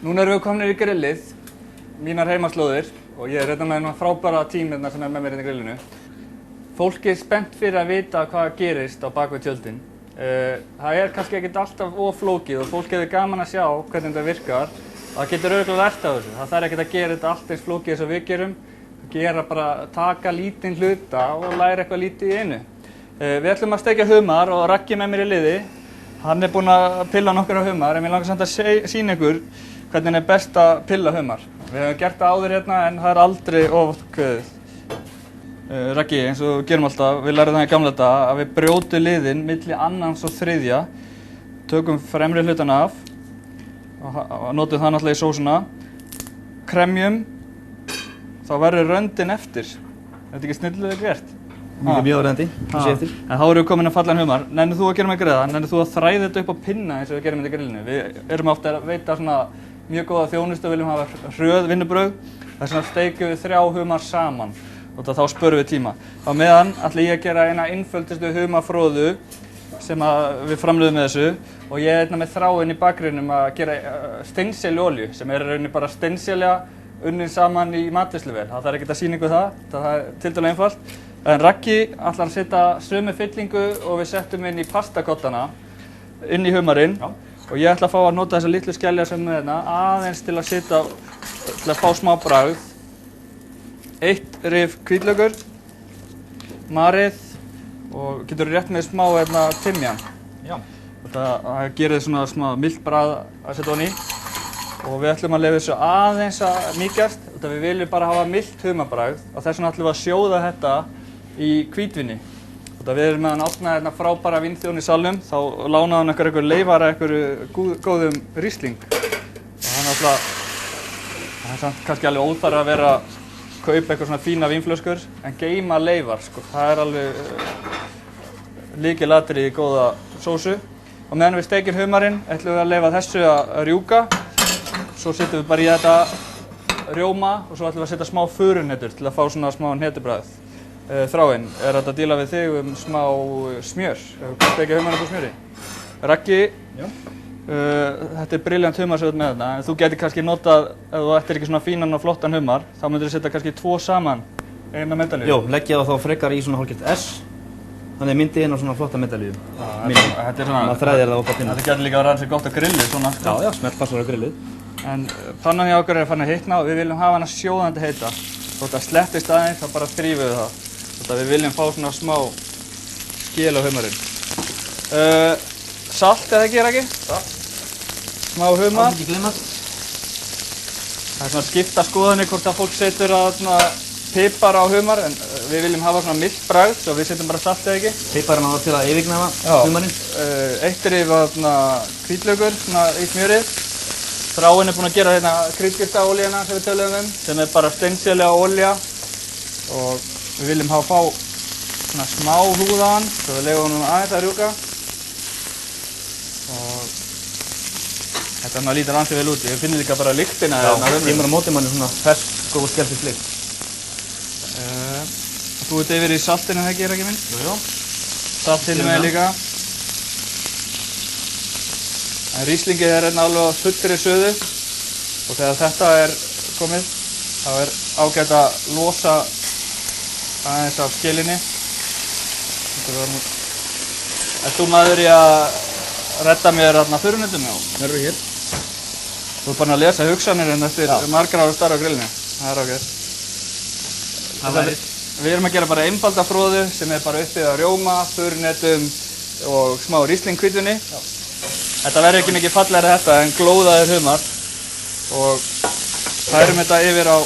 Núna erum við komnir í grillið, mínar heimaslóðir, og ég með hérna frábæra tím hérna sem með mér hérna í grillinu. Fólk spennt fyrir að vita hvað gerist á bak við tjöldin. Það kannski ekkert alltaf of flókið og fólk hefur gaman að sjá hvernig þetta virkar. Það getur örugglega lært af þessu. Það þarf ekkert að gera þetta allt eins flókið eins og við gerum. Taka lítinn hluta og læra eitthvað lítið í einu. Við ætlum að steikja humar og Raggi með mér í liði. Hann búinn að pilla nokkur á humar, en mér langar samt að sýna ykkur hvernig best að pilla humar. Við höfum gert það áður hérna en það aldrei of kveðið. Raggi, eins og við gerum alltaf, við lærðum það í gamla daga að við brjótum liðin milli annars og þriðja. Tökum fremri hlutana af og notum það náttúrulega í sósuna. Kremjum, þá verður röndin eftir. Þetta ekki snillilega gert? Mjög röndi, sé eftir. En þá erum við komin að fallan humar. Nennir þú að gera með greiða? Nennir þú að þræða þetta upp á pinna eins og við gerum þetta í grillinu? Við erum ofta að veita svona mjög góða þjónustu og viljum hafa hröð vinnubrögð. Þess vegna steikum við 3 humar saman og þá spörum við tíma. Á meðan ætla ég að gera eina einföldustu humarfroðu sem við framleiðum með þessu og ég með þráinn í bakgrunnum að gera steinseljuolíu sem í rauninni bara steinselja unnin saman í matvinnsluvél. Það þarf ekkert að sýna ykkur það er tiltölulega einfalt. En Raggi ætlar að setja sömu fyllingu og við settum inn í pastakottana inn í humarinn. Og ég ætla að fá að nota þessa litlu skelja sem með hérna aðeins til að fá smá bragð. 1 rif hvítlaukur, marið og getur rétt með smá timjan. Það gerir svona smá milt bragð að setja honni. Og við ætlum að leyfa þessu aðeins að mýkjast. Við viljum bara hafa milt humarbragð og þess vegna ætlum við að sjóða þetta í hvítvíni. Við erum með hann Árna frábæra vínþjón í salnum, þá lánaði hann einhver leifara góðum Riesling. Það er samt kannski alveg óþarfi að vera að kaupa eitthvað svona fína vínflöskur, en geyma leifar, það er alveg lykilatriði í góða sósu. Og meðan við steikjum humarinn, ætlum við að leyfa þessu að rjúka. Svo setjum við bara í þetta rjóma og svo ætlum við að setja smá furuhnetur til að fá svona smá hnetubragð. Þráinn, er þetta að díla við þig smá smjör? Hvað steikja humarinn upp á smjöri? Raggi, þetta brilljant humar sem þú ert með þetta, en þú getur kannski notað, ef þú ættir ekki svona fínan og flottan humar, þá myndir þú setja kannski 2 saman eina medalíu. Jó, leggja það þá frekar í svona hálfgert S, þannig myndi inn á svona flotta medalíu. Þetta er svona, þræðir það upp á pinna. Þetta getur líka að vera ansi gott á grillið svona. Já, smelt passar á grillið. En pannan hjá okkur farin að hitna og við viljum hafa hana sjóðandi heita. Þótt að slettist aðeins, þá bara þrífum við það. Þótt að við viljum fá svona smá skil á humarinn. Salt eða ekki, Raggi? Salt. Smá humar. Ekki gleymast. Það er svona skipta skoðanir hvort að fólk setur pipar á humar, en við viljum hafa svona milt bragð, svo við setjum bara salt eða ekki. Piparinn á til að yfirgnæfa humarinn. 1 rif hvítlaukur í smjörið. Þráinn búinn að gera hérna kryddjurtaolíuna sem við töluðum sem bara steinselja olía og við viljum fá svona smá húð á hann, svo við leyfum hann aðeins að rjúka. Og þetta lítur ansi vel út, ég finnir líka bara lyktina. Kemur á móti manni svona fersk, góð skelfis lykt. Þú ert yfir í saltinu, það ekki, Raggi minn? Jú. Saltinu með líka. En Rieslingið er alveg á fullri suðu og þegar þetta er komið þá er ágætt að losa aðeins af skilinni. Ert þú maður í að redda mér furuhnetum? Það eru hér. Þú ert bara að lesa hugsanir eftir margar ára starf á grillinu. Það er ágætt. Við erum að gera bara einfalda froðu sem er bara uppið á rjóma, furuhnetum og smá Riesling hvítvíni. Þetta verður ekki mikið fallegri þetta en glóðaðir humar og færum þetta yfir á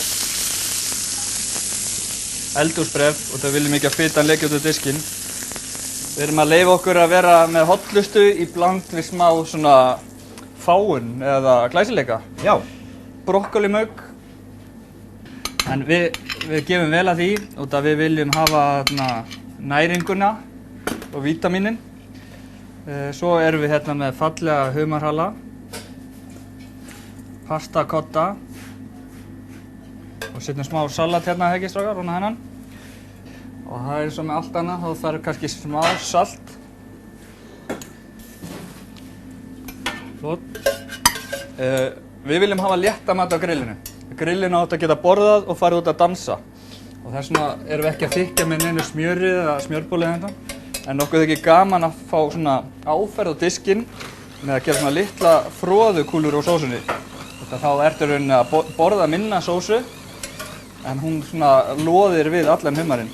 eldhúsbref og það viljum ekki að fitan leggja út á diskinn. Við erum að leyfa okkur að vera með hollustu í bland við smá svona fáun eða glæsileika. Já. Brokkolimauk. En við gefum vel að því út að við viljum hafa næringuna og vítamínin. Svo erum við hérna með fallega humarhala, pastakotta og setjum smá salat hérna, ekki strákar, svona hennan. Og það er eins og með allt annað, þá þarf kannski smá salt. Flott. við viljum hafa létta mat á grillinu. Grillin átt að geta borðað og farið út að dansa. Og þess vegna erum við ekki að þykja með neinu smjöri eða smjörbóli eða þetta. En okkur þykir gaman að fá svona áferð á diskinn með að gera svona litla froðukúlur úr sósunni. Þá ertu í rauninni að borða minna sósu en hún svona loðir við allan humarinn.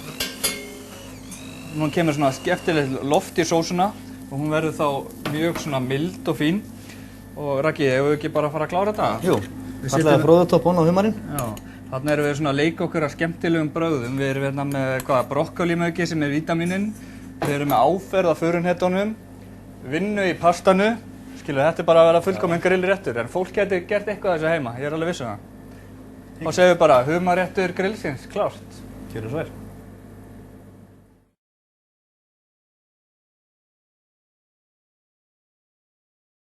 Nú kemur svona skemmtilegt loft í sósuna og hún verður þá mjög svona mild og fín. Og Raggi, hefur við ekki bara að fara að klára þetta? Jú, fallega froðutopp ofan á humarinn. Já, þarna erum við svona að leika okkur að skemmtilegum brögðum. Við erum hérna með brokkolímauki sem er vítaminin. Við erum með áferð á furuhnetunum, vinnu í pastanu. Þetta er bara að vera fullkominn grillréttur, en fólk getur gert eitthvað þessu heima, ég er alveg viss um það. Og segjum við bara, humarréttur grillsins, klárt. Gjörðu svo vel.